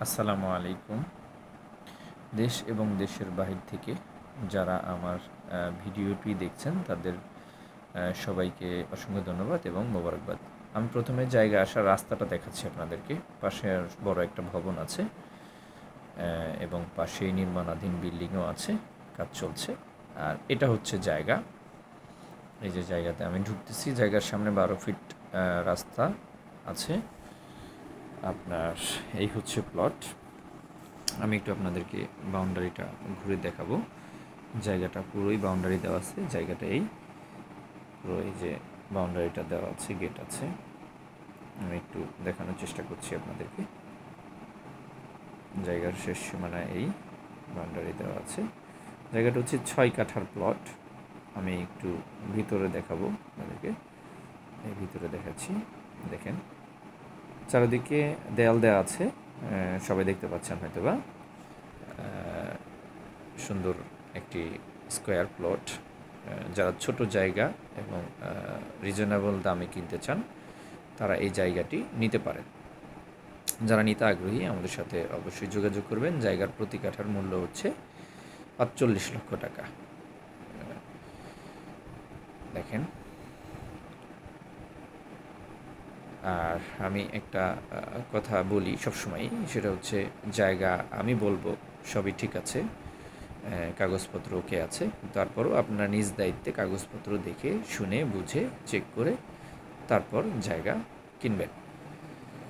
আসসালামু আলাইকুম। দেশ এবং দেশের বাহির থেকে যারা আমার ভিডিওটি দেখছেন তাদের সবাইকে অসংখ্য ধন্যবাদ এবং মোবারকবাদ। আমি প্রথমে জায়গা আসার রাস্তাটা দেখাচ্ছি আপনাদেরকে। পাশে বড় একটা ভবন আছে এবং পাশেই নির্মাণাধীন বিল্ডিংও আছে, কাজ চলছে। আর এটা হচ্ছে জায়গা। এই যে জায়গাতে আমি ঢুকতেছি, জায়গার সামনে 12 ফিট রাস্তা আছে। আপনার এই হচ্ছে প্লট। আমি একটু আপনাদেরকে বাউন্ডারিটা ঘুরে দেখাবো। জায়গাটা পুরোই বাউন্ডারি দেওয়া আছে। জায়গাটা পুরো এই যে বাউন্ডারিটা দেওয়া আছে, গেট আছে। আমি একটু দেখানোর চেষ্টা করছি আপনাদেরকে। জায়গার শেষ সীমানা এই বাউন্ডারি দেওয়া আছে। জায়গাটা হচ্ছে 6 কাঠার প্লট। আমি একটু ভিতরে দেখাবো আপনাদেরকে। এই ভিতরে দেখাচ্ছি, দেখেন চারিদিকে দেয়াল দেওয়া আছে, সবাই দেখতে পাচ্ছেন হয়তোবা। সুন্দর একটি স্কোয়ার প্লট। যারা ছোট জায়গা এবং রিজনেবল দামে কিনতে চান তারা এই জায়গাটি নিতে পারেন। যারা নিতে আগ্রহী আমাদের সাথে অবশ্যই যোগাযোগ করবেন। জায়গার প্রতি কাঠার মূল্য হচ্ছে ৪৫ লক্ষ টাকা। দেখেন, আর আমি একটা কথা বলি সবসময়, সেটা হচ্ছে জায়গা আমি বলবো সবই ঠিক আছে, কাগজপত্র ওকে আছে, তারপরও আপনার নিজ দায়িত্বে কাগজপত্র দেখে শুনে বুঝে চেক করে তারপর জায়গা কিনবেন।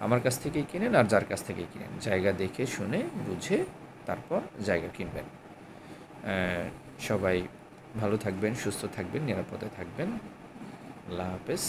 আমার কাছ থেকেই কিনেন আর যার কাছ থেকেই কিনেন, জায়গা দেখে শুনে বুঝে তারপর জায়গা কিনবেন। সবাই ভালো থাকবেন, সুস্থ থাকবেন, নিরাপদে থাকবেন। আল্লাহ হাফেজ।